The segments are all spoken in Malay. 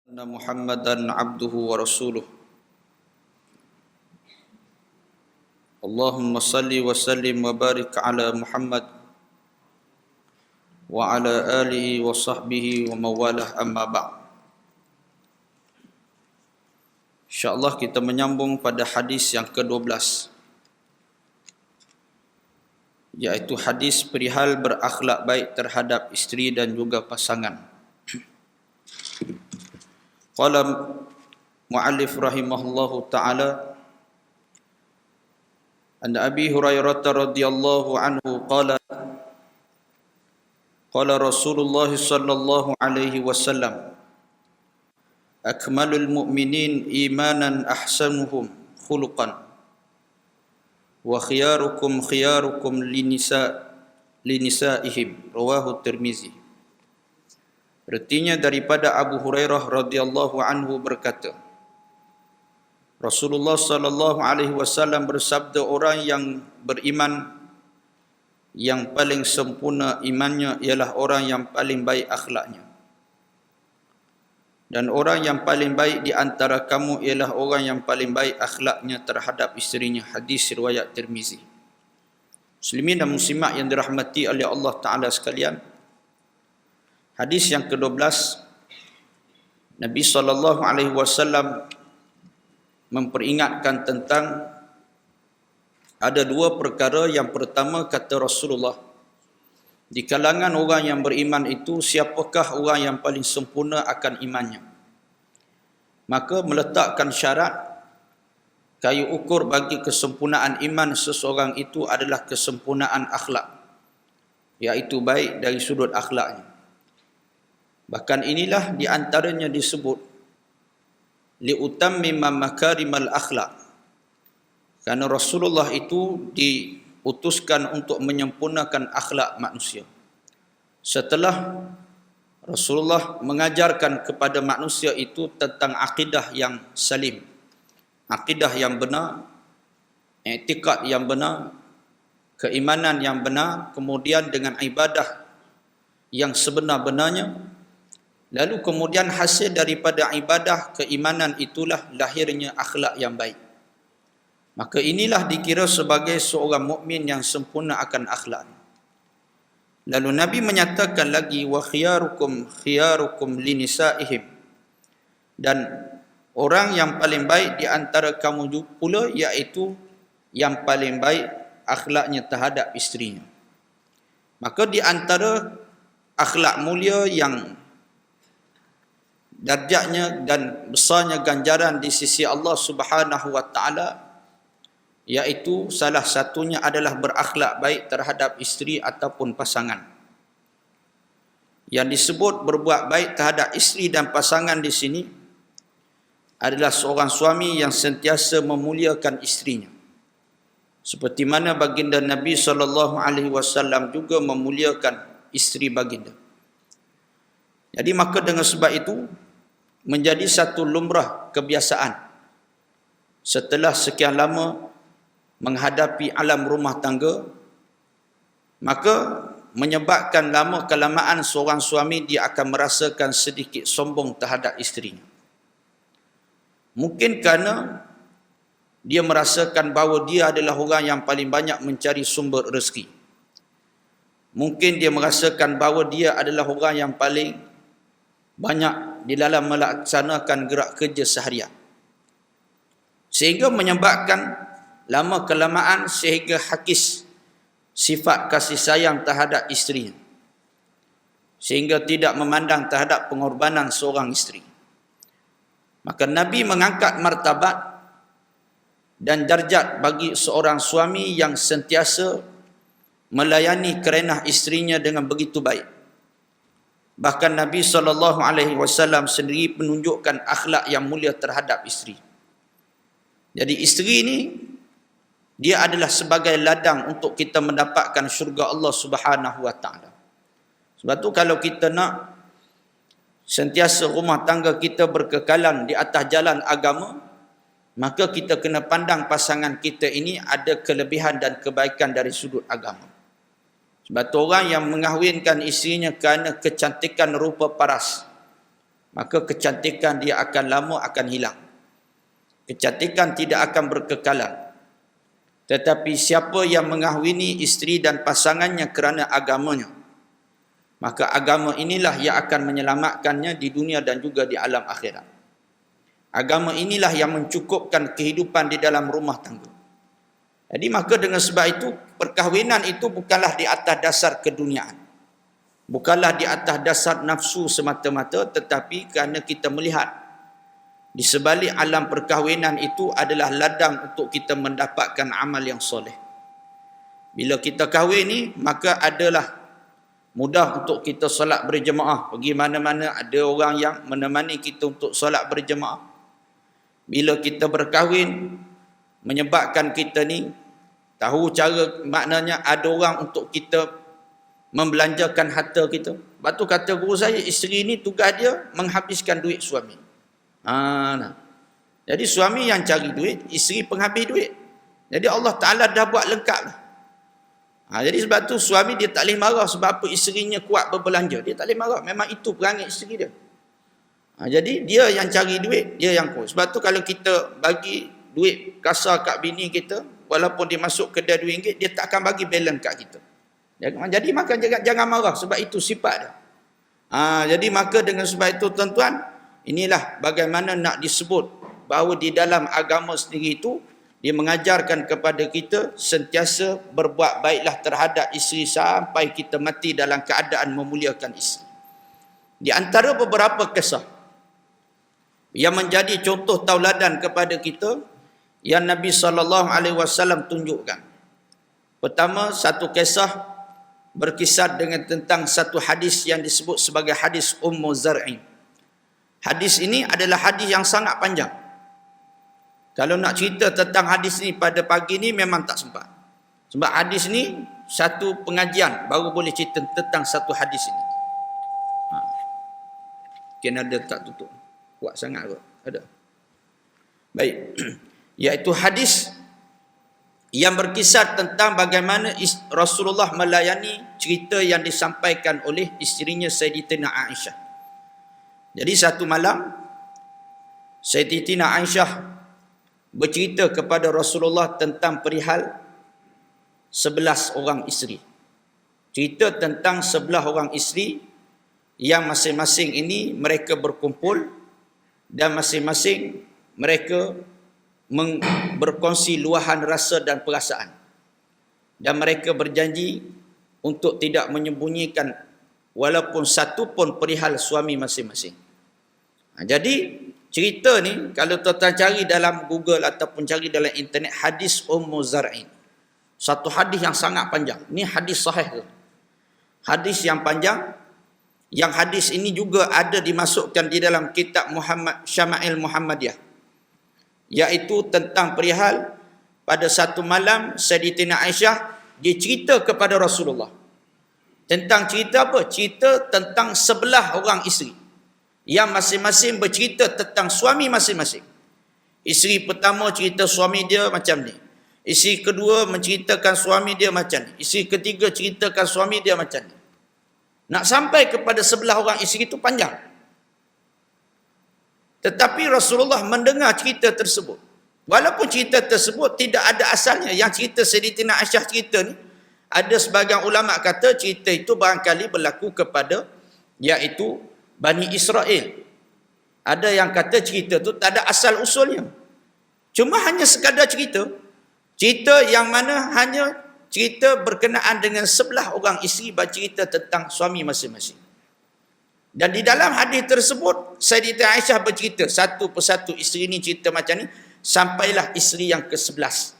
أن محمدا عبده ورسوله اللهم صل وسلم وبارك على محمد وعلى آله وصحبه ومن والاه أما بعد. InsyaAllah kita menyambung pada hadis yang ke-12, iaitu hadis perihal berakhlak baik terhadap isteri dan juga pasangan. Qala mu'allif rahimahullahu ta'ala an Abi Hurairah radhiyallahu anhu qala Rasulullah sallallahu alaihi wasallam akmalul mu'minin imanan ahsanuhum khuluqan wa khiyarukum linisaihim rawahu Tirmizi. Artinya daripada Abu Hurairah radhiyallahu anhu berkata, Rasulullah sallallahu alaihi wasallam bersabda, orang yang beriman yang paling sempurna imannya ialah orang yang paling baik akhlaknya. Dan orang yang paling baik di antara kamu ialah orang yang paling baik akhlaknya terhadap isterinya. Hadis riwayat Tirmizi. Muslimin dan muslimat yang dirahmati oleh Allah Ta'ala sekalian, hadis yang ke-12, Nabi SAW memperingatkan tentang ada dua perkara. Yang pertama, kata Rasulullah, di kalangan orang yang beriman itu, siapakah orang yang paling sempurna akan imannya? Maka meletakkan syarat, kayu ukur bagi kesempurnaan iman seseorang itu adalah kesempurnaan akhlak, iaitu baik dari sudut akhlaknya. Bahkan inilah di antaranya disebut liutammima makarimal akhlak, kerana Rasulullah itu diutuskan untuk menyempurnakan akhlak manusia. Setelah Rasulullah mengajarkan kepada manusia itu tentang akidah yang salim, akidah yang benar, i'tikad yang benar, keimanan yang benar, kemudian dengan ibadah yang sebenar-benarnya. Lalu kemudian hasil daripada ibadah keimanan itulah lahirnya akhlak yang baik. Maka inilah dikira sebagai seorang mukmin yang sempurna akan akhlak. Lalu Nabi menyatakan lagi, wa khiyarukum linisaihim, dan orang yang paling baik di antara kamu pula iaitu yang paling baik akhlaknya terhadap isterinya. Maka di antara akhlak mulia yang darjatnya dan besarnya ganjaran di sisi Allah Subhanahu wa taala, iaitu salah satunya adalah berakhlak baik terhadap isteri ataupun pasangan. Yang disebut berbuat baik terhadap isteri dan pasangan di sini adalah seorang suami yang sentiasa memuliakan isterinya, seperti mana baginda Nabi SAW juga memuliakan isteri baginda. Jadi maka dengan sebab itu menjadi satu lumrah kebiasaan setelah sekian lama menghadapi alam rumah tangga, maka menyebabkan lama kelamaan seorang suami dia akan merasakan sedikit sombong terhadap isterinya. Mungkin kerana dia merasakan bahawa dia adalah orang yang paling banyak mencari sumber rezeki. Mungkin dia merasakan bahawa dia adalah orang yang paling banyak di dalam melaksanakan gerak kerja seharian, sehingga menyebabkan lama kelamaan sehingga hakis sifat kasih sayang terhadap isterinya, sehingga tidak memandang terhadap pengorbanan seorang isteri. Maka Nabi mengangkat martabat dan darjat bagi seorang suami yang sentiasa melayani kerenah isterinya dengan begitu baik. Bahkan Nabi SAW sendiri menunjukkan akhlak yang mulia terhadap isteri. Jadi isteri ini, dia adalah sebagai ladang untuk kita mendapatkan syurga Allah Subhanahu wa taala. Sebab tu kalau kita nak sentiasa rumah tangga kita berkekalan di atas jalan agama, maka kita kena pandang pasangan kita ini ada kelebihan dan kebaikan dari sudut agama. Sebab tu orang yang mengahwinkan isterinya kerana kecantikan rupa paras, maka kecantikan dia akan lama akan hilang. Kecantikan tidak akan berkekalan. Tetapi siapa yang mengahwini isteri dan pasangannya kerana agamanya, maka agama inilah yang akan menyelamatkannya di dunia dan juga di alam akhirat. Agama inilah yang mencukupkan kehidupan di dalam rumah tangga. Jadi maka dengan sebab itu, perkahwinan itu bukanlah di atas dasar keduniaan. Bukanlah di atas dasar nafsu semata-mata, tetapi kerana kita melihat di sebalik alam perkahwinan itu adalah ladang untuk kita mendapatkan amal yang soleh. Bila kita kahwin ni, maka adalah mudah untuk kita solat berjemaah. Pergi mana-mana ada orang yang menemani kita untuk solat berjemaah. Bila kita berkahwin, menyebabkan kita ni tahu cara, maknanya ada orang untuk kita membelanjakan harta kita. Lepas tu kata guru saya, isteri ni tugas dia menghabiskan duit suami. Nah. Jadi suami yang cari duit, isteri penghabis duit. Jadi Allah Ta'ala dah buat lengkap lah. Jadi sebab tu suami dia tak boleh marah sebab apa isterinya kuat berbelanja. Dia tak boleh marah. Memang itu perangai isteri dia. Jadi dia yang cari duit, dia yang kuat. Sebab tu kalau kita bagi duit kasar kat bini kita, walaupun dia masuk kedai RM2, dia tak akan bagi balance kat kita. Jadi maka jangan marah sebab itu sifat dia. Jadi maka dengan sebab itu tuan-tuan, inilah bagaimana nak disebut bahawa di dalam agama sendiri itu dia mengajarkan kepada kita sentiasa berbuat baiklah terhadap isteri sampai kita mati dalam keadaan memuliakan isteri. Di antara beberapa kisah yang menjadi contoh tauladan kepada kita yang Nabi SAW tunjukkan. Pertama, satu kisah berkisar dengan tentang satu hadis yang disebut sebagai hadis Ummu Zar'in. Hadis ini adalah hadis yang sangat panjang. Kalau nak cerita tentang hadis ni pada pagi ni memang tak sempat. Sebab hadis ni satu pengajian baru boleh cerita tentang satu hadis ini. Mungkin ada tak tutup. Kuat sangat kot. Ada. Baik. Iaitu hadis yang berkisar tentang bagaimana Rasulullah melayani cerita yang disampaikan oleh isterinya Sayyidatina Aisyah. Jadi satu malam Sayyidatina Aisyah bercerita kepada Rasulullah tentang perihal 11 orang isteri. Cerita tentang 11 orang isteri yang masing-masing ini mereka berkumpul dan masing-masing mereka berkongsi luahan rasa dan perasaan. Dan mereka berjanji untuk tidak menyembunyikan walaupun satu pun perihal suami masing-masing. Jadi cerita ni kalau tuan-tuan cari dalam Google ataupun cari dalam internet hadis Ummu Zar'in. Satu hadis yang sangat panjang. Ini hadis sahih. Hadis yang panjang. Yang hadis ini juga ada dimasukkan di dalam kitab Syama'il Muhammadiyah. Iaitu tentang perihal pada satu malam Sayyidatina Aisyah dia cerita kepada Rasulullah. Tentang cerita apa? Cerita tentang 11 orang isteri. Yang masing-masing bercerita tentang suami masing-masing. Isteri pertama cerita suami dia macam ni. Isteri kedua menceritakan suami dia macam ni. Isteri ketiga ceritakan suami dia macam ni. Nak sampai kepada 11 orang isteri itu panjang. Tetapi Rasulullah mendengar cerita tersebut. Walaupun cerita tersebut tidak ada asalnya. Yang cerita Sayyidatina Aisyah cerita ni, ada sebagian ulama kata cerita itu barangkali berlaku kepada iaitu Bani Israel. Ada yang kata cerita tu tak ada asal usulnya. Cuma hanya sekadar cerita. Cerita yang mana hanya cerita berkenaan dengan 11 orang isteri bercerita tentang suami masing-masing. Dan di dalam hadis tersebut, Sayyidatina Aisyah bercerita satu persatu isteri ni cerita macam ni sampailah isteri yang ke-11.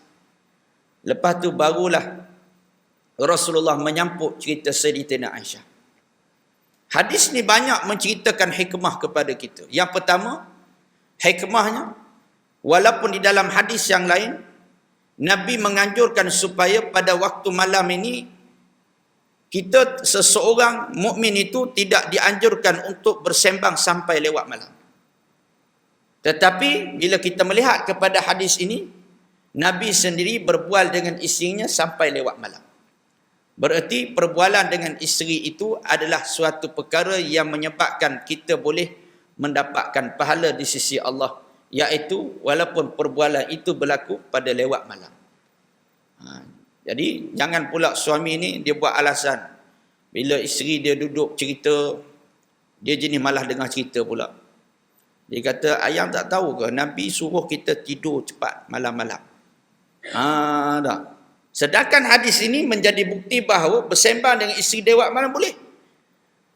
Lepas tu barulah Rasulullah menyampuk cerita Sayyidatina Aisyah. Hadis ni banyak menceritakan hikmah kepada kita. Yang pertama, hikmahnya walaupun di dalam hadis yang lain Nabi menganjurkan supaya pada waktu malam ini kita seseorang mukmin itu tidak dianjurkan untuk bersembang sampai lewat malam. Tetapi bila kita melihat kepada hadis ini, Nabi sendiri berbual dengan isterinya sampai lewat malam. Bererti perbualan dengan isteri itu adalah suatu perkara yang menyebabkan kita boleh mendapatkan pahala di sisi Allah, iaitu walaupun perbualan itu berlaku pada lewat malam. Jadi jangan pula suami ni dia buat alasan bila isteri dia duduk cerita, dia jenis malah dengar cerita pula. Dia kata, ayang tak tahu ke Nabi suruh kita tidur cepat malam-malam. Tak. Sedangkan hadis ini menjadi bukti bahawa bersembang dengan isteri lewat malam boleh.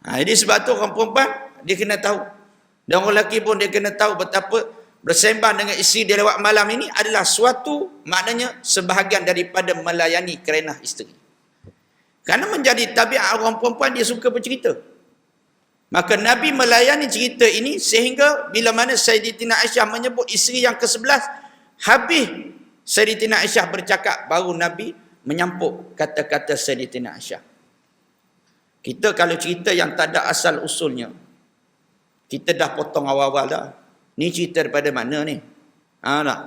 Jadi sebab tu orang perempuan dia kena tahu. Dan orang lelaki pun dia kena tahu betapa bersembang dengan isteri dia lewat malam ini adalah suatu, maknanya sebahagian daripada melayani kerana isteri. Kerana menjadi tabiat orang perempuan dia suka bercerita. Maka Nabi melayani cerita ini sehingga bila mana Sayyidatina Aisyah menyebut isteri yang ke-11, habis Sayyidatina Aisyah bercakap, baru Nabi menyampuk kata-kata Sayyidatina Aisyah. Kita kalau cerita yang tak ada asal usulnya, kita dah potong awal-awal dah. Ni cerita daripada mana ni? Tak?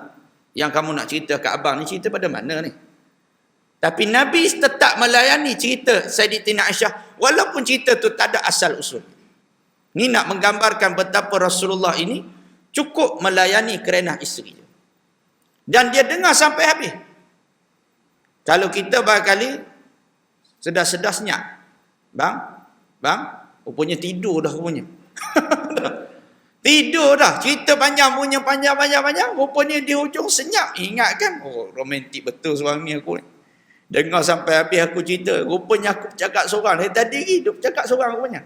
Yang kamu nak cerita kat abang ni cerita daripada mana ni? Tapi Nabi tetap melayani cerita Sayyidatina Aisyah walaupun cerita tu tak ada asal usul. Ni nak menggambarkan betapa Rasulullah ini cukup melayani kerana isteri. Dan dia dengar sampai habis. Kalau kita barangkali sedar-sedar senyap. Bang, rupanya tidur dah rupanya. Tidur dah. Cerita panjang punya, panjang. Rupanya di hujung senyap. Ingat kan? Oh, romantik betul suami aku ni. Dengar sampai habis aku cerita. Rupanya aku bercakap seorang. Dari tadi hidup bercakap seorang rupanya.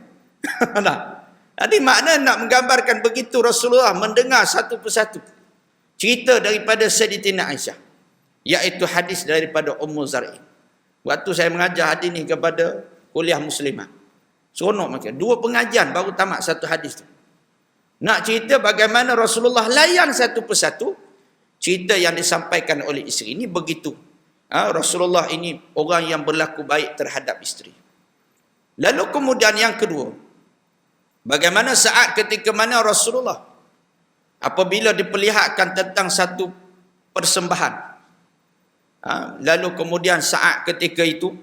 Jadi makna nak menggambarkan begitu Rasulullah mendengar satu persatu cerita daripada Sayyidatina Aisyah. Iaitu hadis daripada Ummu Zar'i. Waktu saya mengajar hadis ni kepada kuliah muslimah. Seronok macam. 2 pengajian baru tamat satu hadis tu. Nak cerita bagaimana Rasulullah layan satu persatu cerita yang disampaikan oleh isteri. Ini begitu. Rasulullah ini orang yang berlaku baik terhadap isteri. Lalu kemudian yang kedua, bagaimana saat ketika mana Rasulullah apabila diperlihatkan tentang satu persembahan. Lalu kemudian saat ketika itu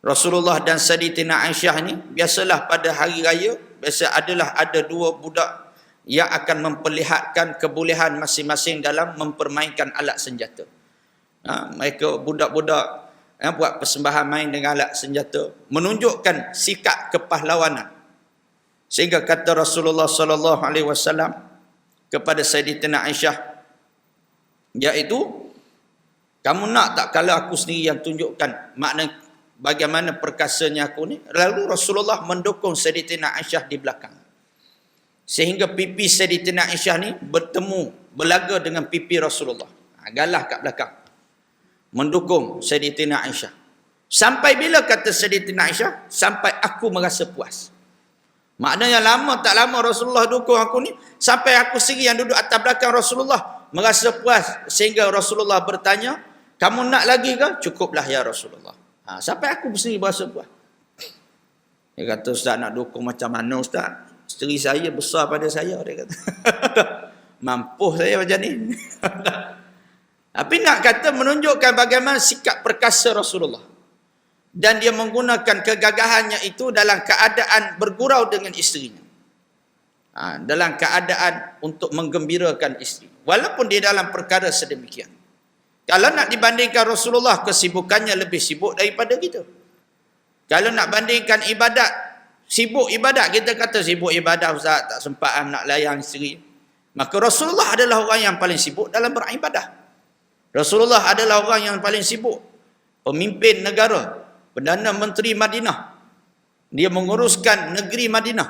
Rasulullah dan Sayyidatina Aisyah ni biasalah pada hari raya biasa ada 2 budak yang akan memperlihatkan kebolehan masing-masing dalam mempermainkan alat senjata. Mereka budak-budak buat persembahan main dengan alat senjata, menunjukkan sikap kepahlawanan. Sehingga kata Rasulullah sallallahu alaihi wasallam kepada Sayyidatina Aisyah, iaitu, kamu nak tak kalau aku sendiri yang tunjukkan makna bagaimana perkasanya aku ni? Lalu Rasulullah mendukung Sayyidatina Aisyah di belakang. Sehingga pipi Sayyidatina Aisyah ni berlaga dengan pipi Rasulullah. Galah kat belakang. Mendukung Sayyidatina Aisyah. Sampai bila kata Sayyidatina Aisyah? Sampai aku merasa puas. Maknanya lama tak lama Rasulullah dukung aku ni, sampai aku sendiri yang duduk atas belakang Rasulullah merasa puas. Sehingga Rasulullah bertanya, kamu nak lagi ke? Cukuplah ya Rasulullah. Sampai aku sendiri berasa puas. Dia kata, Ustaz nak dukung macam mana Ustaz? Isteri saya besar pada saya, dia kata. Mampu saya macam ni. Tapi nak kata menunjukkan bagaimana sikap perkasa Rasulullah. Dan dia menggunakan kegagahannya itu dalam keadaan bergurau dengan isterinya. Dalam keadaan untuk menggembirakan isteri. Walaupun dia dalam perkara sedemikian. Kalau nak dibandingkan Rasulullah, kesibukannya lebih sibuk daripada kita. Kalau nak bandingkan ibadat, sibuk ibadat, kita kata sibuk ibadat Ustaz, tak sempat nak layan isteri. Maka Rasulullah adalah orang yang paling sibuk dalam beribadah. Rasulullah adalah orang yang paling sibuk. Pemimpin negara, Perdana Menteri Madinah. Dia menguruskan negeri Madinah.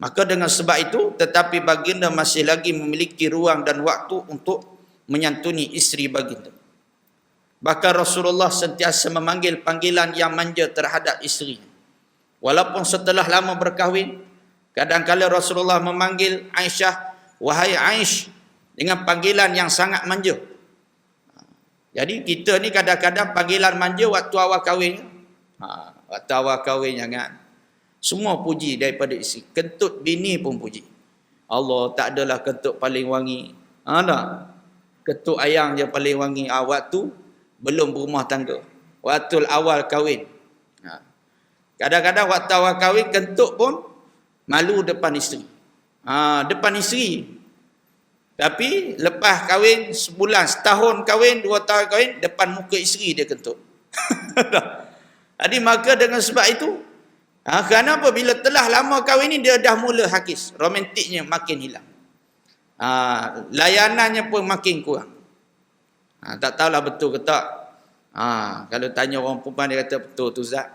Maka dengan sebab itu, tetapi baginda masih lagi memiliki ruang dan waktu untuk menyantuni isteri baginda. Bahkan Rasulullah sentiasa memanggil panggilan yang manja terhadap isterinya. Walaupun setelah lama berkahwin, kadang-kala Rasulullah memanggil Aisyah, wahai Aish, dengan panggilan yang sangat manja. Jadi kita ni kadang-kadang panggilan manja waktu awal kahwin. Waktu awal kahwin jangan. Semua puji daripada isteri. Kentut bini pun puji. Allah tak adalah kentut paling wangi. Tak? Kentut ayang je paling wangi. Waktu belum berumah tangga. Waktu awal kahwin. Kadang-kadang waktu awal kahwin kentut pun malu depan isteri. depan isteri. Tapi lepas kahwin sebulan, setahun kahwin, 2 tahun kahwin, depan muka isteri dia kentut. Jadi maka dengan sebab itu, kenapa bila telah lama kahwin ni dia dah mula hakis, romantiknya makin hilang. Layanannya pun makin kurang. Tak tahulah betul ke tak. Kalau tanya orang perempuan dia kata betul tu Zat.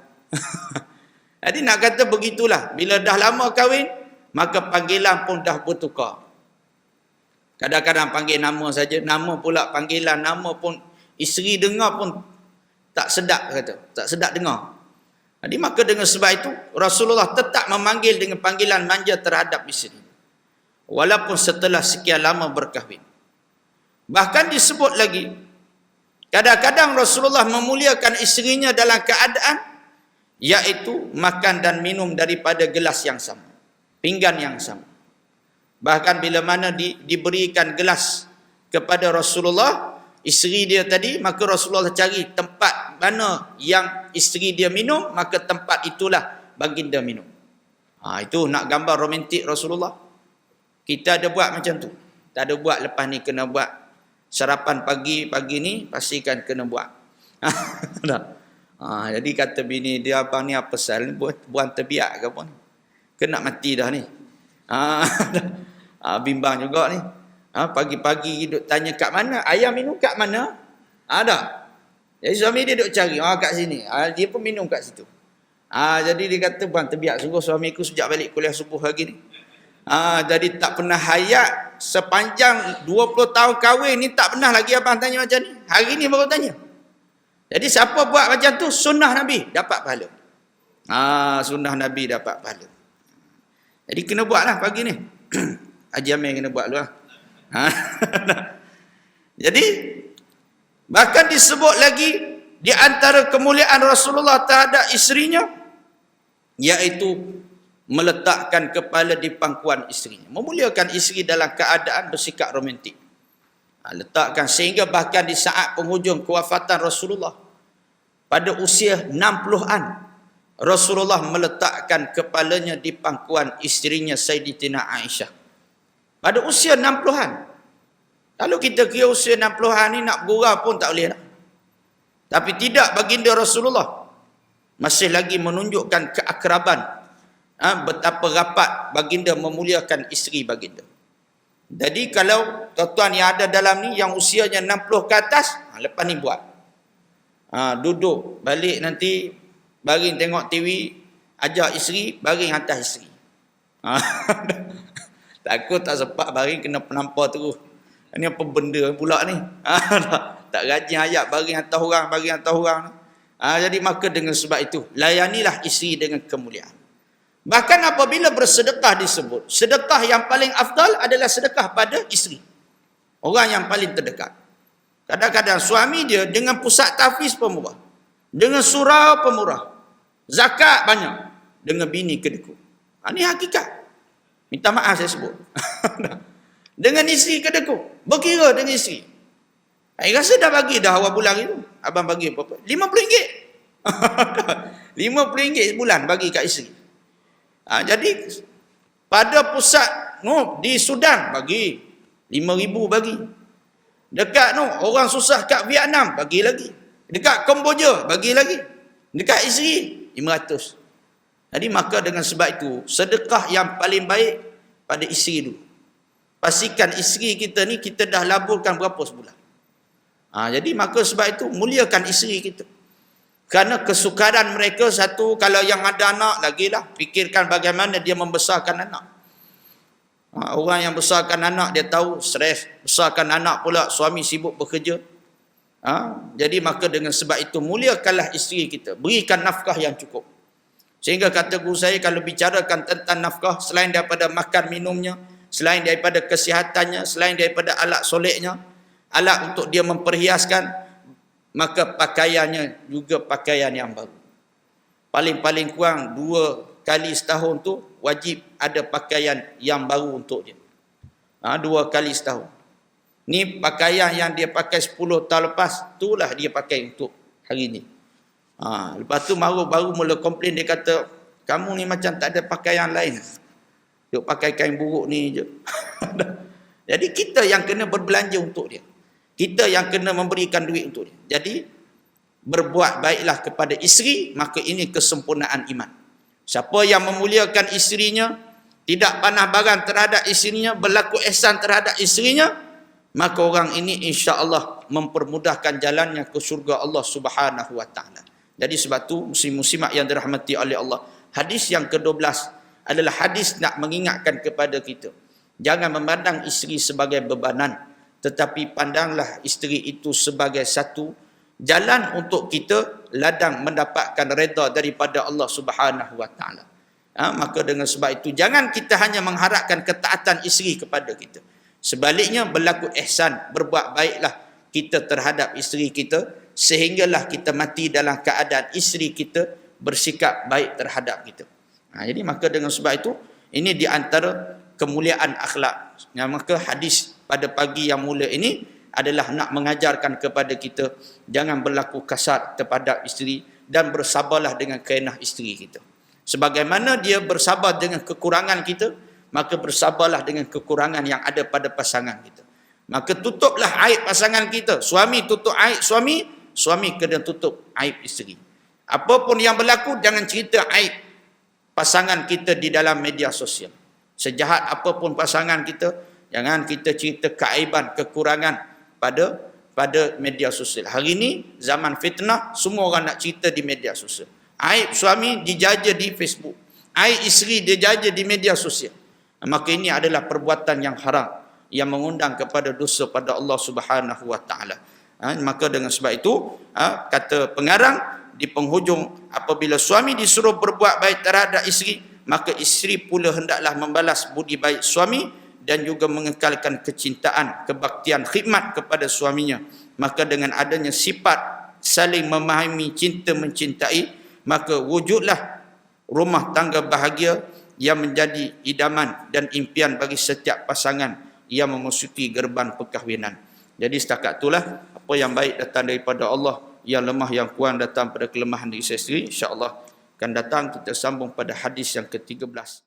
Jadi nak kata begitulah, bila dah lama kahwin, maka panggilan pun dah bertukar. Kadang-kadang panggil nama saja, nama pula panggilan nama pun isteri dengar pun tak sedap kata, tak sedap dengar. Jadi maka dengan sebab itu Rasulullah tetap memanggil dengan panggilan manja terhadap isteri. Walaupun setelah sekian lama berkahwin. Bahkan disebut lagi, kadang-kadang Rasulullah memuliakan isterinya dalam keadaan iaitu makan dan minum daripada gelas yang sama, pinggan yang sama. Bahkan bila mana diberikan gelas kepada Rasulullah, isteri dia tadi, maka Rasulullah cari tempat mana yang isteri dia minum, maka tempat itulah baginda minum. Itu nak gambar romantik Rasulullah. Kita ada buat macam tu. Tak ada buat lepas ni kena buat. Sarapan pagi ni pastikan kena buat. Jadi kata bini dia, abang ni apa sal ni buang terbiak ke apa ni? Kena mati dah ni. Bimbang juga ni. Pagi-pagi duk tanya kat mana? Ayam minum kat mana? Ada. Jadi suami dia duk cari. Kat sini. Dia pun minum kat situ. Jadi dia kata buang terbiak. Sungguh suamiku sejak balik kuliah subuh lagi ni. Jadi tak pernah hayat sepanjang 20 tahun kahwin ni, tak pernah lagi abang tanya macam ni. Hari ni baru tanya. Jadi siapa buat macam tu, sunnah Nabi dapat pahala. Sunnah Nabi dapat pahala. Jadi kena buatlah pagi ni. Haji Amir kena buat dulu lah. Jadi bahkan disebut lagi di antara kemuliaan Rasulullah terhadap isterinya, iaitu meletakkan kepala di pangkuan isterinya. Memuliakan isteri dalam keadaan bersikap romantik. Letakkan sehingga bahkan di saat penghujung kewafatan Rasulullah pada usia 60-an, Rasulullah meletakkan kepalanya di pangkuan isterinya Sayyidatina Aisyah. Pada usia 60-an. Kalau kita kira usia 60-an ni nak bergurau pun tak boleh dah. Tapi tidak, baginda Rasulullah masih lagi menunjukkan keakraban. Betapa rapat baginda memuliakan isteri baginda. Jadi kalau tuan-tuan yang ada dalam ni yang usianya 60 ke atas, lepas ni buat. Duduk balik nanti baring tengok TV, ajak isteri baring atas isteri. Takut tak sempat baring kena penampar terus. Ini apa benda pula ni? Tak rajin ayat baring atas orang. Jadi maka dengan sebab itu layanilah isteri dengan kemuliaan. Bahkan apabila bersedekah disebut, sedekah yang paling afdal adalah sedekah pada isteri. Orang yang paling terdekat. Kadang-kadang suami dia dengan pusat tahfiz pemurah, dengan surau pemurah, zakat banyak, dengan bini kedekut. Ini hakikat. Minta maaf saya sebut. Dengan isteri kedekut, berkira dengan isteri. Saya rasa dah bagi dah awal bulan itu. Abang bagi berapa? RM50. RM50 sebulan bagi kat isteri. Jadi pada pusat di Sudan bagi RM5,000 bagi. Dekat orang susah kat Vietnam bagi lagi. Dekat Kemboja bagi lagi. Dekat isteri RM500. Jadi maka dengan sebab itu sedekah yang paling baik pada isteri dulu. Pastikan isteri kita ni kita dah laburkan berapa sebulan. Jadi maka sebab itu muliakan isteri kita. Kerana kesukaran mereka satu, kalau yang ada anak lagilah, fikirkan bagaimana dia membesarkan anak. Orang yang besarkan anak dia tahu stres, besarkan anak pula suami sibuk bekerja. Jadi maka dengan sebab itu muliakanlah isteri kita, berikan nafkah yang cukup. Sehingga kata guru saya, kalau bicarakan tentang nafkah, selain daripada makan minumnya, selain daripada kesihatannya, selain daripada alat soleknya, alat untuk dia memperhiaskan, maka pakaiannya juga pakaian yang baru. Paling-paling kurang 2 kali setahun tu wajib ada pakaian yang baru untuk dia. 2 kali setahun. Ni pakaian yang dia pakai 10 tahun lepas, itulah dia pakai untuk hari ni. Lepas tu baru mula komplain, dia kata, kamu ni macam tak ada pakaian lain. Duk pakai kain buruk ni je. Jadi kita yang kena berbelanja untuk dia. Kita yang kena memberikan duit untuk dia. Jadi berbuat baiklah kepada isteri, maka ini kesempurnaan iman. Siapa yang memuliakan isterinya, tidak panah barang terhadap isterinya, berlaku ihsan terhadap isterinya, maka orang ini insya-Allah mempermudahkan jalannya ke syurga Allah Subhanahu wa taala. Jadi sebab tu muslim-muslimat yang dirahmati oleh Allah, hadis yang ke-12 adalah hadis nak mengingatkan kepada kita. Jangan memandang isteri sebagai bebanan, tetapi pandanglah isteri itu sebagai satu jalan untuk kita ladang mendapatkan redha daripada Allah Subhanahu wa taala. Maka dengan sebab itu jangan kita hanya mengharapkan ketaatan isteri kepada kita. Sebaliknya berlaku ihsan, berbuat baiklah kita terhadap isteri kita sehinggalah kita mati dalam keadaan isteri kita bersikap baik terhadap kita. Jadi maka dengan sebab itu ini di antara kemuliaan akhlak. Maka hadis pada pagi yang mulia ini adalah nak mengajarkan kepada kita jangan berlaku kasar kepada isteri dan bersabarlah dengan kainah isteri kita. Sebagaimana dia bersabar dengan kekurangan kita, maka bersabarlah dengan kekurangan yang ada pada pasangan kita. Maka tutuplah aib pasangan kita. Suami tutup aib suami, suami kena tutup aib isteri. Apapun yang berlaku, jangan cerita aib pasangan kita di dalam media sosial. Sejahat apapun pasangan kita, jangan kita cerita keaiban, kekurangan pada media sosial. Hari ini zaman fitnah, semua orang nak cerita di media sosial. Aib suami dijaja di Facebook, aib isteri dijaja di media sosial. Maka ini adalah perbuatan yang haram yang mengundang kepada dosa pada Allah Subhanahu wa taala. Maka dengan sebab itu kata pengarang di penghujung, apabila suami disuruh berbuat baik terhadap isteri, maka isteri pula hendaklah membalas budi baik suami dan juga mengekalkan kecintaan, kebaktian, khidmat kepada suaminya. Maka dengan adanya sifat saling memahami, cinta mencintai, maka wujudlah rumah tangga bahagia yang menjadi idaman dan impian bagi setiap pasangan yang memasuki gerban perkahwinan. Jadi setakat itulah apa yang baik datang daripada Allah, yang lemah yang kurang datang pada kelemahan diri saya sendiri. InsyaAllah akan datang kita sambung pada hadis yang ke-13.